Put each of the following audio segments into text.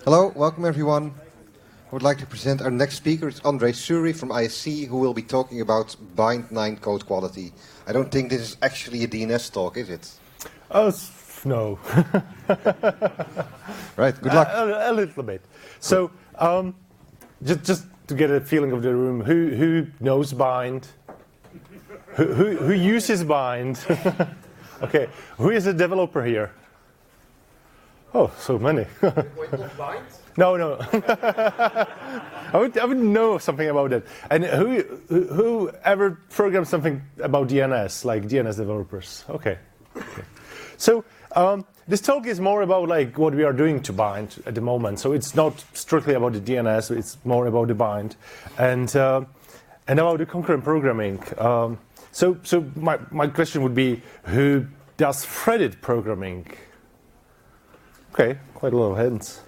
Hello, welcome everyone. I would like to present our next speaker. It's Ondrej Sury from ISC, who will be talking about bind9 code quality. I don't think this is actually a DNS talk, is it? No. Right, good luck. A little bit. So, just to get a feeling of the room, who knows bind? Who uses bind? Okay, who is a developer here? Oh, so many. Bind? No. I would know something about it. And who ever programmed something about DNS, like DNS developers? Okay. So this talk is more about like what we are doing to bind at the moment. So it's not strictly about the DNS. It's more about the bind and about the concurrent programming. So my question would be, who does threaded programming? Okay, quite a lot of hands.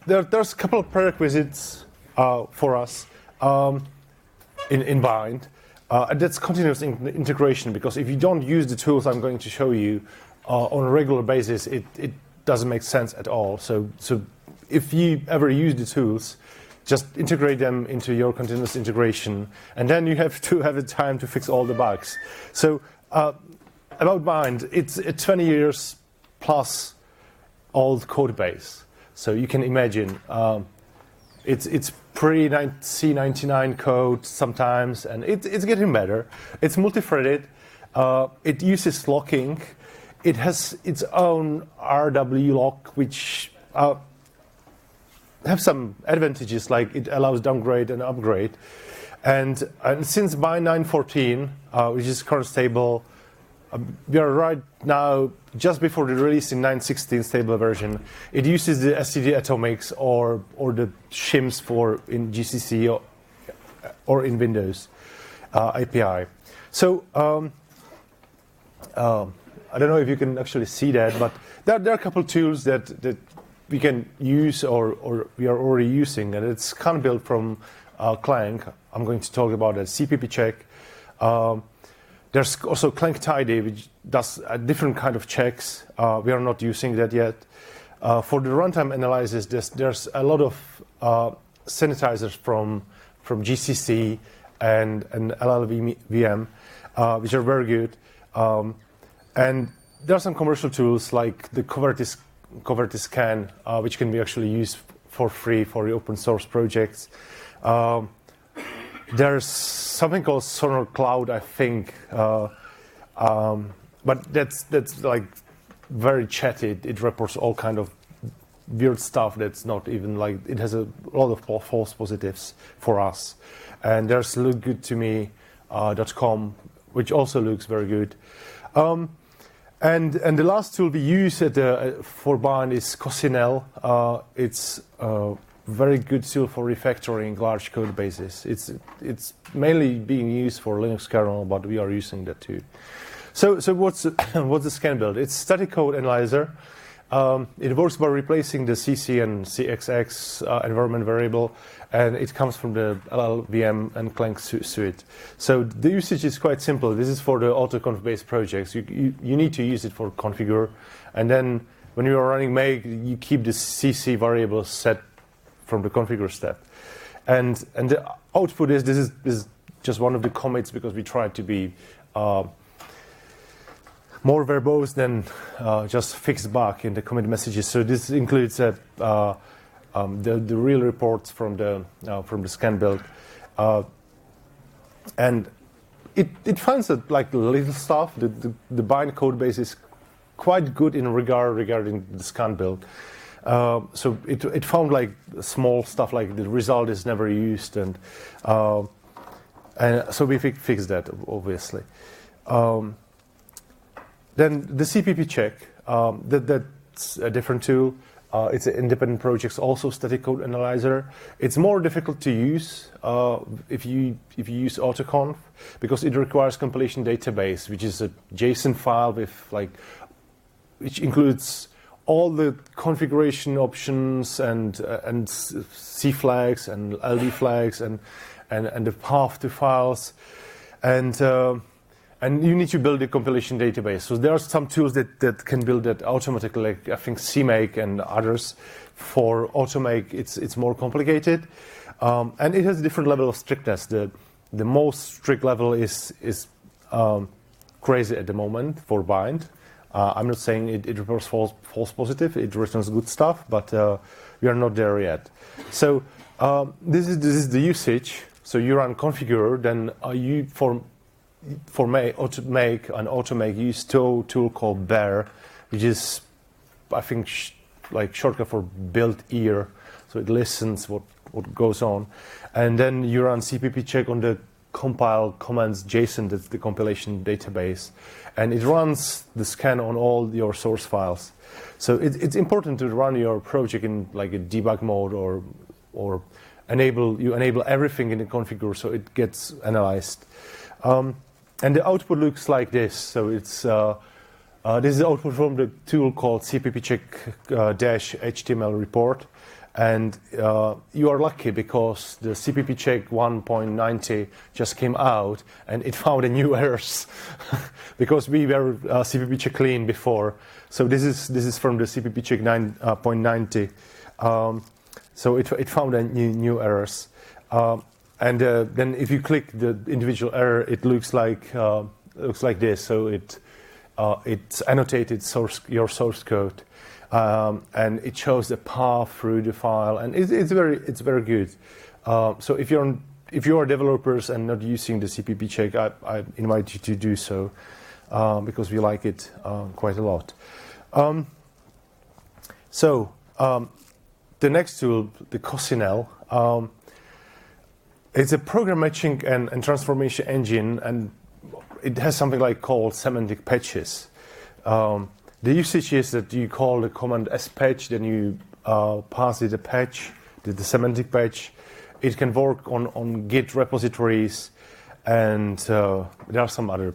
There's a couple of prerequisites for us in bind. That's continuous integration, because if you don't use the tools I'm going to show you on a regular basis, it doesn't make sense at all. So if you ever use the tools, just integrate them into your continuous integration, and then you have to have the time to fix all the bugs. So about bind, it's a 20 years plus old code base. So you can imagine it's pre-C99 code sometimes, and it's getting better. It's multi-threaded. It uses locking. It has its own RW lock, which have some advantages, like it allows downgrade and upgrade. And since bind 9.14, which is current stable, we are right now just before the release in 9.16 stable version. It uses the STD atomics or the shims for in GCC or in Windows API. So I don't know if you can actually see that, but there are a couple of tools that we can use or we are already using, and it's kind of built from Clang. I'm going to talk about a cppcheck. There's also Clang Tidy, which does a different kind of checks. We are not using that yet. For the runtime analysis, there's a lot of sanitizers from GCC and LLVM, which are very good. And there are some commercial tools like the Coverty Scan, which can be actually used for free for the open source projects. There's something called Sonar Cloud, I think, but that's like very chatty. It reports all kind of weird stuff that's not even like, it has a lot of false positives for us. And there's lookgoodtome.com, which also looks very good. And the last tool we use for bind is coccinelle. It's very good tool for refactoring large code bases. It's mainly being used for Linux kernel, but we are using that too. So what's the scan build? It's static code analyzer. It works by replacing the CC and CXX environment variable, and it comes from the LLVM and Clang suite. So the usage is quite simple. This is for the autoconf based projects. You need to use it for configure, and then when you are running make, you keep the CC variable set from the configure step. And the output is, this is just one of the commits, because we try to be more verbose than just fixed bug in the commit messages. So this includes the real reports from the scan build, and it finds that like little stuff. The bind code base is quite good in regarding the scan build. So it found like small stuff, like the result is never used, and so we fixed that, obviously. Then the cppcheck, that's a different tool. It's an independent project, also static code analyzer. It's more difficult to use if you use autoconf, because it requires compilation database, which is a JSON file which includes all the configuration options and C flags and LD flags, and and the path to files, and you need to build a compilation database. So there are some tools that can build that automatically, like I think CMake and others. For automake, it's more complicated, and it has a different level of strictness. The most strict level is crazy at the moment for bind. I'm not saying it returns false positive. It returns good stuff, but we are not there yet. So this is the usage. So you run configure, then you for automake use tool called bear, which is I think like shortcut for build ear. So it listens what goes on, and then you run cppcheck on the compile commands JSON, that's the compilation database, and it runs the scan on all your source files. So it's important to run your project in like a debug mode or enable everything in the configure so it gets analyzed. And the output looks like this. So it's this is the output from the tool called cppcheck-html report. And you are lucky because the cppcheck 1.90 just came out and it found a new errors because we were cppcheck clean before. So this is from the cppcheck 9.90. So it found a new errors. And then if you click the individual error, it looks like this. So it's annotated your source code. And it shows the path through the file, and it's very good. So if you are developers and not using the cppcheck, I invite you to do so because we like it quite a lot. The next tool, the coccinelle, it's a program matching and transformation engine, and it has something like called semantic patches. The usage is that you call the command spatch, then you pass it a patch, the semantic patch. It can work on Git repositories, and there are some other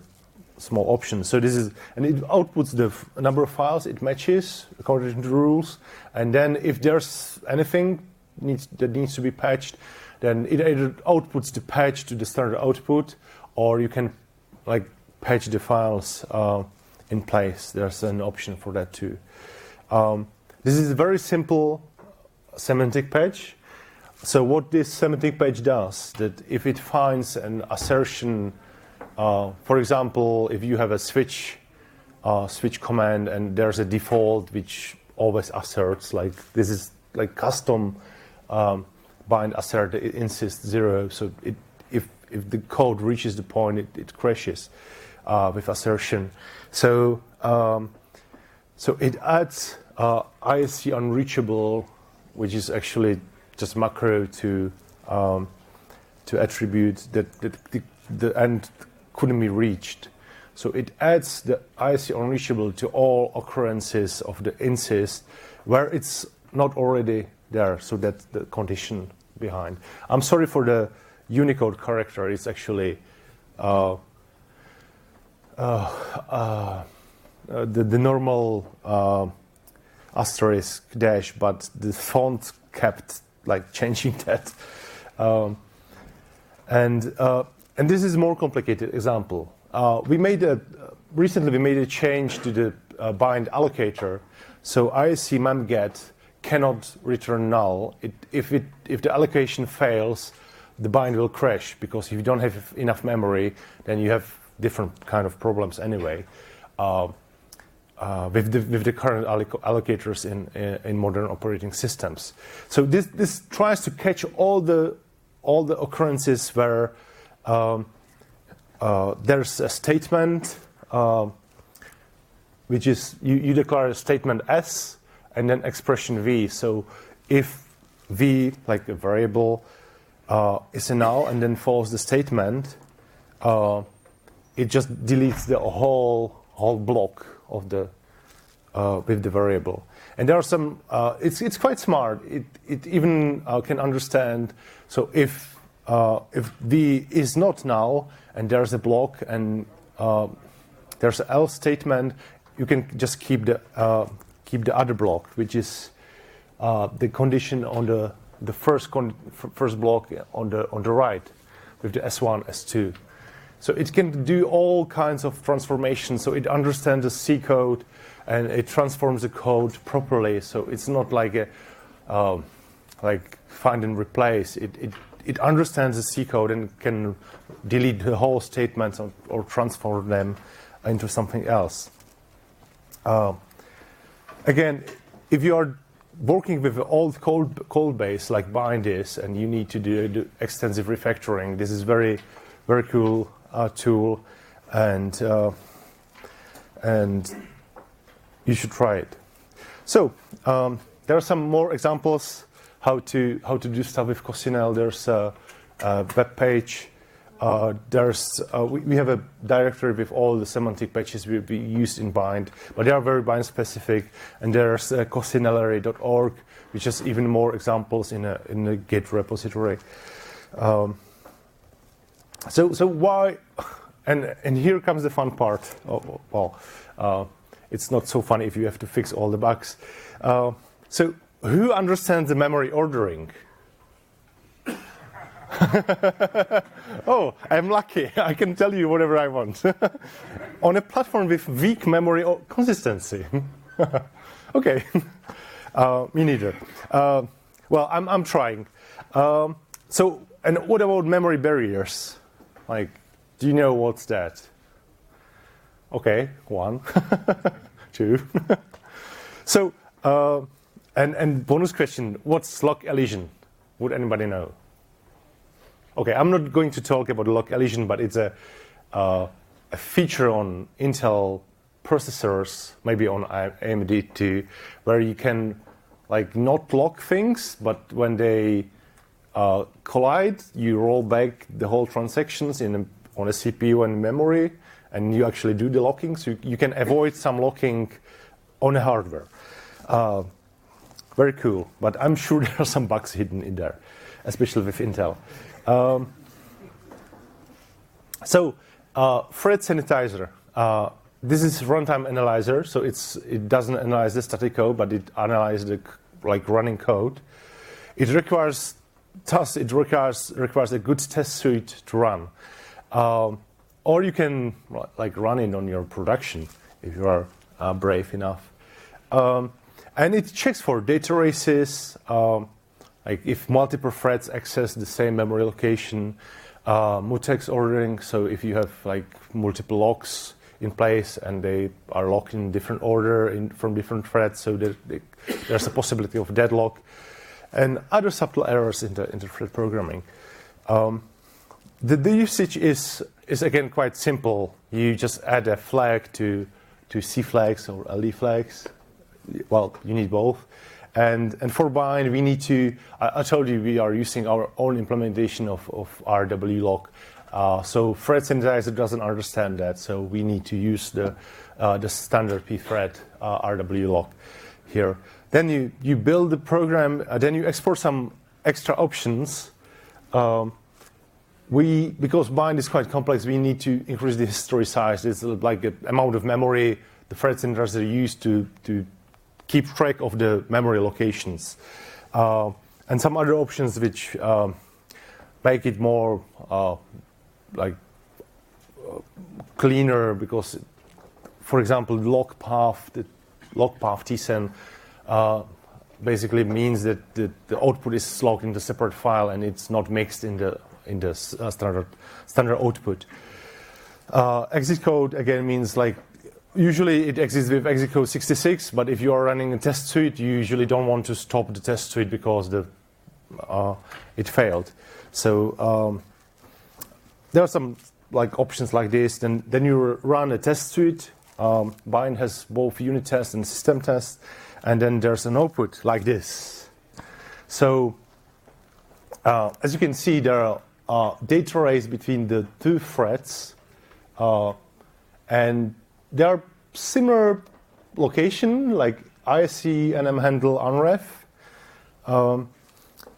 small options. So and it outputs the number of files it matches according to the rules. And then if there's anything that needs to be patched, then it either outputs the patch to the standard output, or you can like patch the files in place. There's an option for that too. This is a very simple semantic patch. So what this semantic patch does, that if it finds an assertion, for example, if you have a switch command and there's a default which always asserts, like this is like custom bind assert, it insists 0. So if the code reaches the point, it crashes with assertion. So it adds ISC unreachable, which is actually just macro to attribute that the end couldn't be reached. So it adds the ISC unreachable to all occurrences of the insist where it's not already there. So that's the condition behind. I'm sorry for the Unicode character. It's actually the normal asterisk dash, but the font kept like changing that. And this is a more complicated example. Recently we made a change to the bind allocator. So ISC memget cannot return null. If the allocation fails, the bind will crash, because if you don't have enough memory, then you have different kind of problems anyway with the current allocators in modern operating systems. So this tries to catch all the occurrences where there's a statement which is you declare a statement S and then expression V. So if V, like a variable, is a null and then follows the statement, it just deletes the whole block of the with the variable. And there are some. It's quite smart. It even can understand. So if V is not null and there's a block and there's an else statement, you can just keep the other block, which is the condition on the first block on the right. with the S1, S2. So it can do all kinds of transformations. So it understands the C code and it transforms the code properly. So it's not like a like find and replace. It understands the C code and can delete the whole statements or transform them into something else. Again, if you are working with an old code base like bind is, and you need to do extensive refactoring, this is very, very cool tool, and you should try it. So there are some more examples how to do stuff with Coccinelle. There's a web page. We have a directory with all the semantic patches we used in bind, but they are very bind specific. And there's coccinelle.org, which has even more examples in a Git repository. So why? And here comes the fun part. It's not so funny if you have to fix all the bugs. So who understands the memory ordering? Oh, I'm lucky. I can tell you whatever I want. On a platform with weak memory consistency. Okay. Me neither. Well, I'm trying. So, and what about memory barriers? Like, do you know what's that? Okay, 1, 2. So, and bonus question, what's lock elision? Would anybody know? Okay, I'm not going to talk about lock elision, but it's a feature on Intel processors, maybe on AMD too, where you can like not lock things, but when they collide, you roll back the whole transactions on a CPU and memory, and you actually do the locking, so you can avoid some locking on the hardware. Very cool, but I'm sure there are some bugs hidden in there, especially with Intel. So thread sanitizer. This is runtime analyzer, so it doesn't analyze the static code, but it analyzes the like running code. It requires a good test suite to run, or you can like run it on your production if you are brave enough. And it checks for data races. Like if multiple threads access the same memory location, mutex ordering, so if you have like multiple locks in place and they are locked in different order from different threads, so there's a possibility of deadlock, and other subtle errors in the thread programming. The usage is again quite simple. You just add a flag to C flags or LE flags. Well, you need both. And for bind, we need to, I told you we are using our own implementation of RWLock. So thread sanitizer doesn't understand that, so we need to use the standard pthread RWLock here. Then you build the program, then you export some extra options. Because bind is quite complex, we need to increase the history size. It's like the amount of memory the thread sanitizer used to keep track of the memory locations, and some other options which make it more cleaner. Because, for example, the log path tsend basically means that the output is logged in the separate file and it's not mixed in the standard output. Exit code again means like. Usually it exists with exit code 66, but if you are running a test suite, you usually don't want to stop the test suite because it failed. So there are some like options like this. Then you run a test suite. Bind has both unit tests and system tests, and then there's an output like this. So as you can see, there are data arrays between the two threads, and there are similar location, like ISC, NM handle, unref,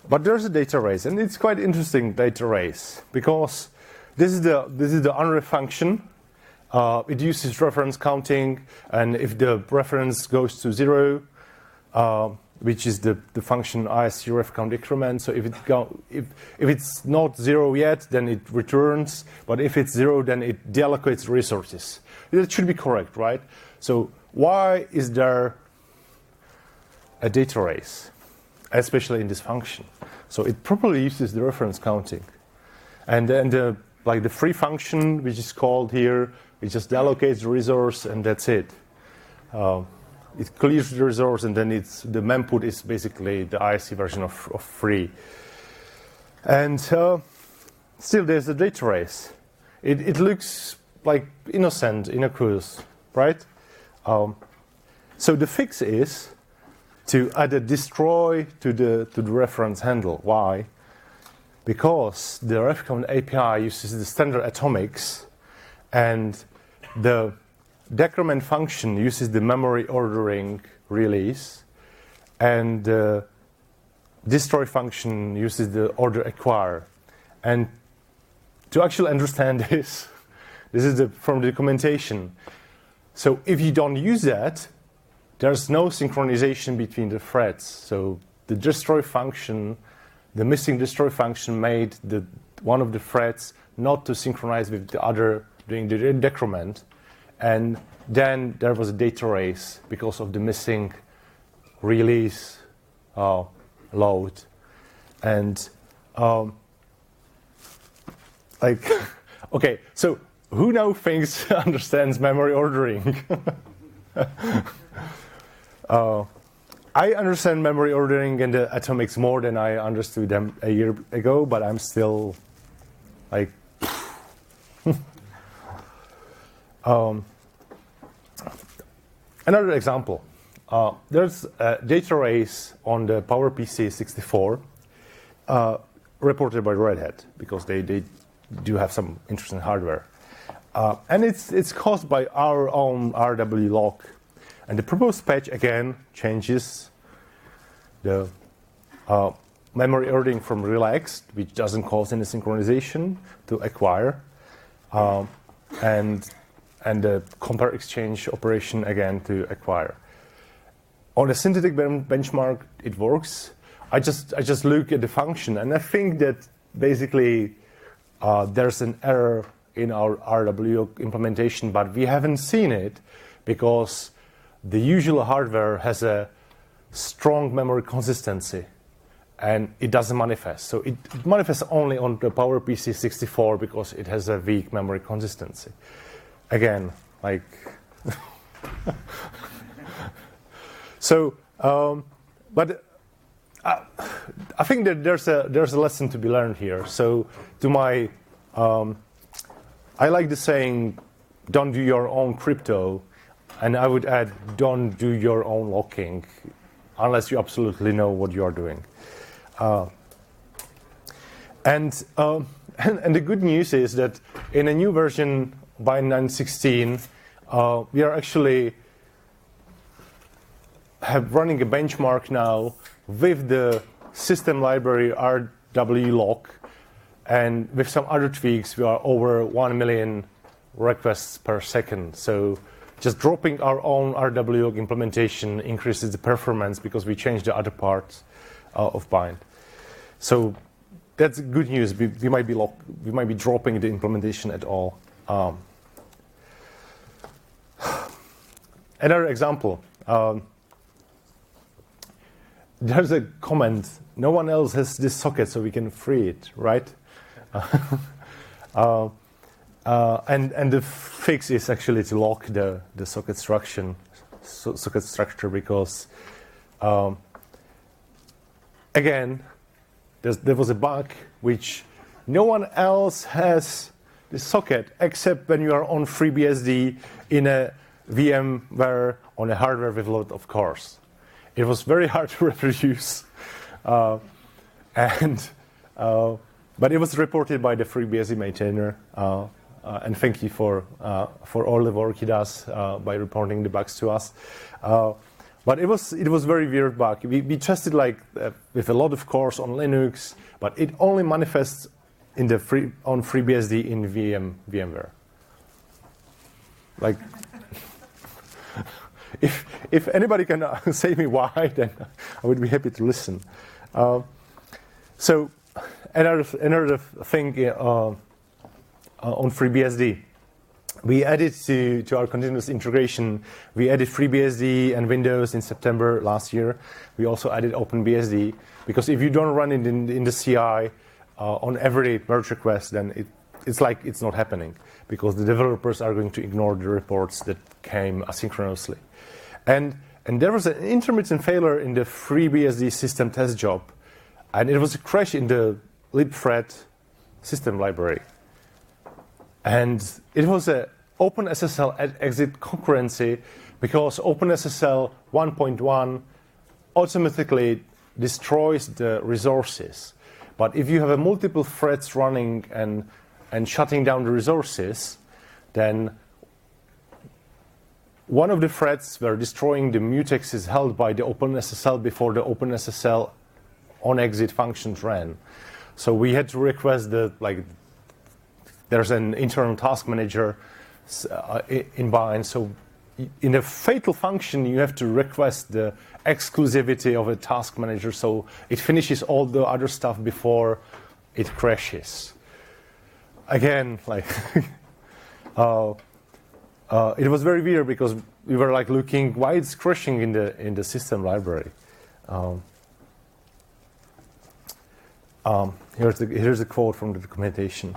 but there's a data race, and it's quite interesting data race because this is the unref function. It uses reference counting, and if the reference goes to 0, which is the function ISC ref count increment. So if it's not 0 yet, then it returns. But if it's 0, then it deallocates resources. That should be correct, right? So why is there a data race, especially in this function? So it properly uses the reference counting. And then like the free function, which is called here, it just allocates the resource, and that's it. It clears the resource, and then the memput is basically the ISC version of free. And still, there's a data race. It looks like innocent, innocuous, right? So the fix is to add a destroy to the reference handle. Why? Because the refcount API uses the standard atomics, and the decrement function uses the memory ordering release, and the destroy function uses the order acquire. And to actually understand this is from the documentation. So if you don't use that, there's no synchronization between the threads. So the destroy function, the missing destroy function made one of the threads not to synchronize with the other during the decrement. And then there was a data race because of the missing release load. And okay, so who now thinks understands memory ordering? I understand memory ordering and the atomics more than I understood them a year ago, but I'm still like. Another example. There's a data race on the PowerPC 64 reported by Red Hat because they do have some interesting hardware. And it's caused by our own RW lock. And the proposed patch, again, changes the memory ordering from relaxed, which doesn't cause any synchronization, to acquire, and the compare exchange operation, again, to acquire. On a synthetic benchmark, it works. I just look at the function, and I think that basically there's an error in our RW implementation, but we haven't seen it because the usual hardware has a strong memory consistency, and it doesn't manifest. So it manifests only on the PowerPC 64 because it has a weak memory consistency. Again, like, so, but I think that there's a lesson to be learned here. So, to my, I like the saying, "Don't do your own crypto," and I would add, "Don't do your own locking," unless you absolutely know what you are doing. And the good news is that in a new version, Bind 9.16, we are actually running a benchmark now with the system library RW lock, and with some other tweaks, we are over 1 million requests per second. So just dropping our own RW lock implementation increases the performance because we changed the other parts of Bind. So that's good news. We might be dropping the implementation at all. Another example. There's a comment. No one else has this socket, so we can free it, right? And the fix is actually to lock the socket structure because, again, there was a bug which no one else has the socket except when you are on FreeBSD in a VMware on a hardware with a lot of cores. It was very hard to reproduce, but it was reported by the FreeBSD maintainer, and thank you for all the work he does by reporting the bugs to us. But it was very weird bug. We tested with a lot of cores on Linux, but it only manifests on FreeBSD in VMware. if anybody can say me why, then I would be happy to listen. So another thing on FreeBSD. We added to our continuous integration, we added FreeBSD and Windows in September last year. We also added OpenBSD, because if you don't run it in the CI on every merge request, then it's like it's not happening, because the developers are going to ignore the reports that came asynchronously. And there was an intermittent failure in the FreeBSD system test job, and it was a crash in the libthread system library. And it was a OpenSSL at exit concurrency, because OpenSSL 1.1 automatically destroys the resources. But if you have a multiple threads running and shutting down the resources, then one of the threads were destroying the mutexes held by the OpenSSL before the OpenSSL on exit functions ran. So we had to request there's an internal task manager in bind. So in a fatal function, you have to request the exclusivity of a task manager, so it finishes all the other stuff before it crashes. Again, it was very weird, because we were looking why it's crashing in the system library. Here's a quote from the documentation.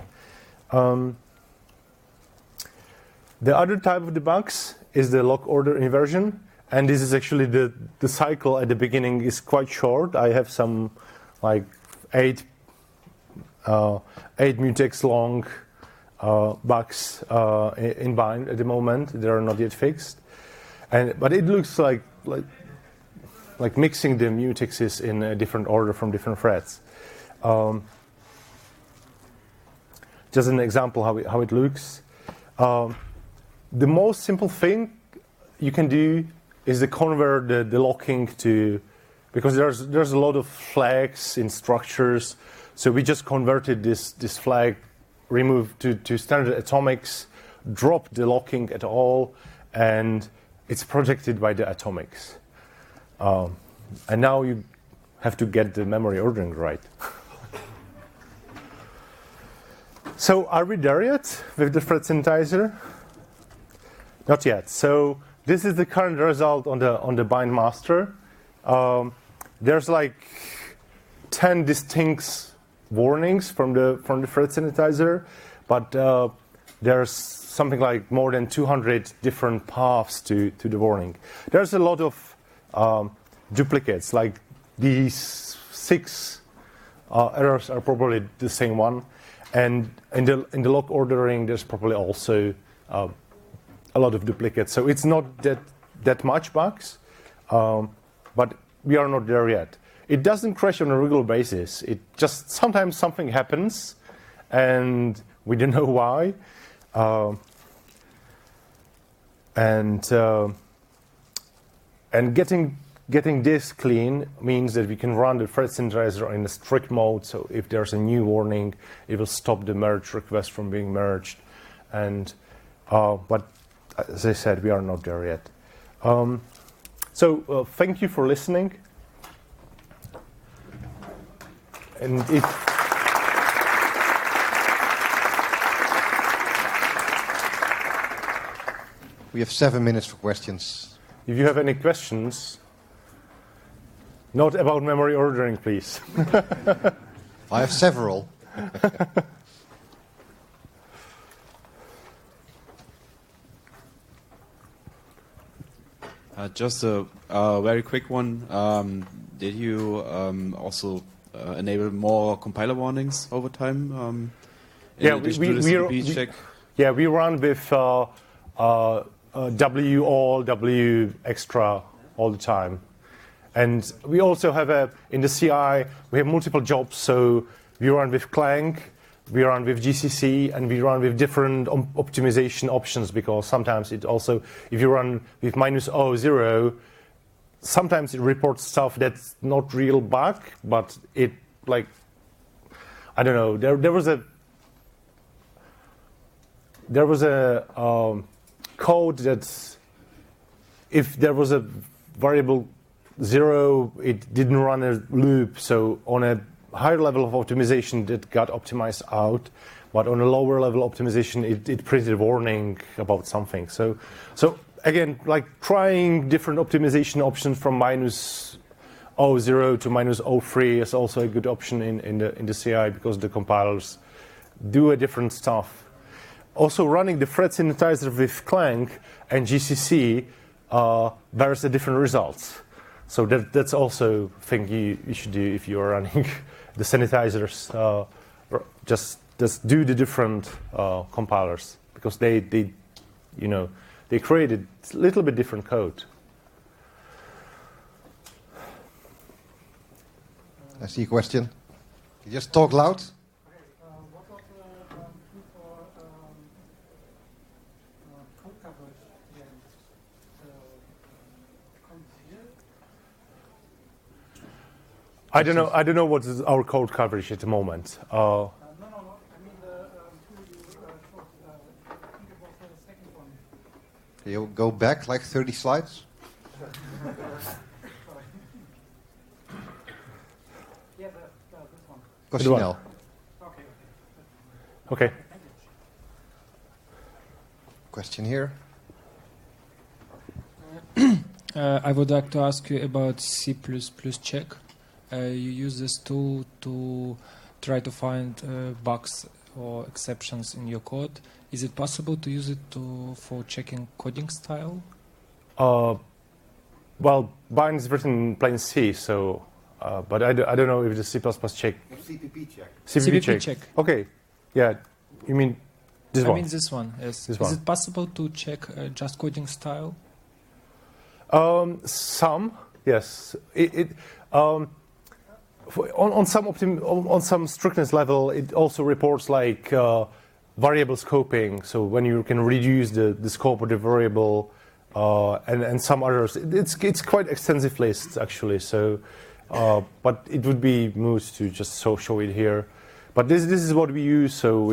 The other type of debugs is the log order inversion, and this is actually the cycle at the beginning is quite short. I have some 8 mutex long bugs in bind at the moment. They are not yet fixed, but it looks like mixing the mutexes in a different order from different threads. Just an example how it looks. The most simple thing you can do is to convert the locking to, because there's a lot of flags in structures, so we just converted this flag, removed to standard atomics, dropped the locking at all, and it's protected by the atomics. And now you have to get the memory ordering right. So are we there yet with the thread sanitizer? Not yet. So this is the current result on the bind master. There's 10 distinct warnings from the thread sanitizer, but there's something like more than 200 different paths to the warning. There's a lot of duplicates, like these 6 errors are probably the same one. And in the log ordering, there's probably also a lot of duplicates. So it's not that much bugs, but we are not there yet. It doesn't crash on a regular basis. It just sometimes something happens, and we don't know why. And getting this clean means that we can run the thread sanitizer in a strict mode. So if there's a new warning, it will stop the merge request from being merged. And but as I said, we are not there yet. So thank you for listening. And we have 7 minutes for questions. If you have any questions, not about memory ordering, please. I have several. Just a very quick one. Did you also enable more compiler warnings over time? Yeah, we run with W all, W extra all the time. And we also have in the CI, we have multiple jobs. So we run with Clang, we run with GCC, and we run with different optimization options, because sometimes it also, if you run with -0, sometimes it reports stuff that's not real bug, but it I don't know. There was a code if there was a variable 0, it didn't run a loop. So on a higher level of optimization, it got optimized out. But on a lower level optimization, it printed a warning about something. So again, like trying different optimization options from -0 to -03 is also a good option in the CI, because the compilers do a different stuff. Also, running the thread sanitizer with Clang and GCC bears a different results. So that's also a thing you should do if you are running the sanitizers. Just do the different compilers, because they created a little bit different code. I see a question. You just talk loud. What was the tool for code coverage again? Concierge? I don't know what is our code coverage at the moment. No. I mean the tool you showed. I think it was the second one. Can you go back like 30 slides? Yeah, this one. Coccinelle. Okay. Question here. I would like to ask you about cppcheck. You use this tool to try to find bugs or exceptions in your code. Is it possible to use it for checking coding style? Well, bind is written in plain C, so but I don't know if the C++ check. cppcheck. cppcheck. Okay. Yeah. You mean this one? I mean this one. Yes. This Is one. it possible to check just coding style? Some, yes. On some strictness level, it also reports like variable scoping. So when you can reduce the scope of the variable, and some others, it's quite extensive list actually. So, but it would be moot to just show it here. But this is what we use. So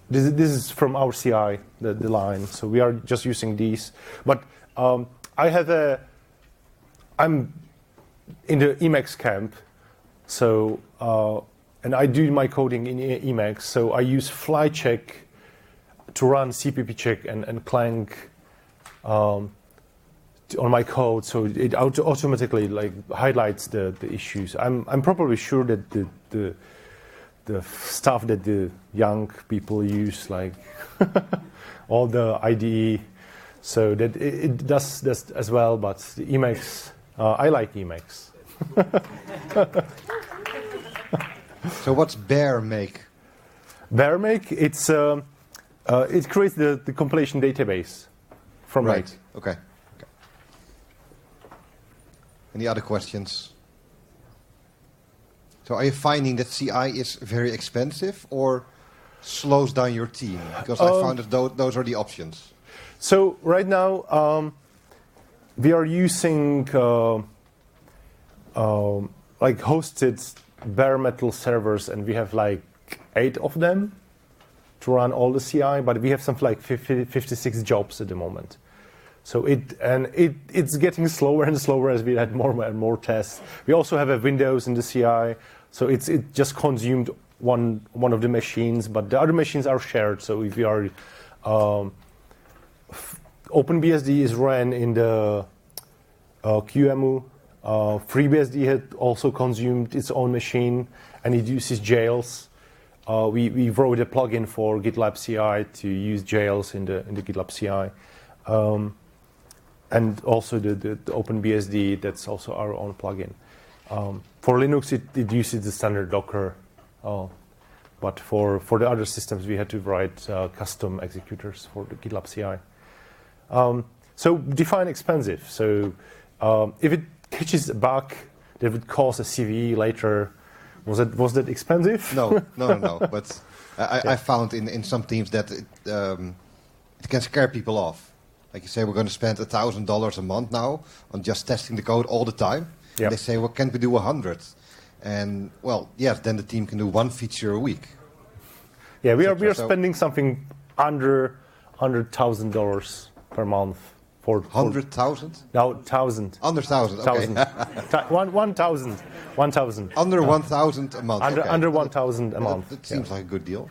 this is from our CI, the line. So we are just using these. But I'm in the Emacs camp, so and I do my coding in Emacs. So I use flycheck to run cppcheck and Clang on my code, so it automatically like highlights the issues. I'm probably sure that the stuff that the young people use, like all the IDE, so that it does as well. But the Emacs, I like Emacs. So what's bear make? Bear make, it creates the compilation database from Right. that. Okay. Any other questions? So are you finding that CI is very expensive or slows down your team? Because I found that those are the options. So right now we are using like hosted bare metal servers, and we have like 8 of them to run all the CI, but we have something like 56 jobs at the moment. So it's getting slower and slower as we had more and more tests. We also have a Windows in the CI, so it just consumed one of the machines, but the other machines are shared. So if you are OpenBSD is ran in the QEMU. FreeBSD had also consumed its own machine, and it uses jails. We wrote a plugin for GitLab CI to use jails in the GitLab CI. And also the OpenBSD, that's also our own plugin. For Linux, it uses the standard Docker, but for the other systems, we had to write custom executors for the GitLab CI. So define expensive. So if it catches a bug that would cause a CVE later, was that expensive? No. But I found in some teams that it can scare people off. Like you say, we're going to spend $1,000 a month now on just testing the code all the time. Yep. They say, well, can't we do 100? And well, yes, then the team can do one feature a week. Yeah, we are spending something under $100,000 per month For 100,000? No, 1,000. Under 1,000, okay. 1,000. 1,000. Under 1,000 a month. Under okay. 1,000 a month. That seems like a good deal.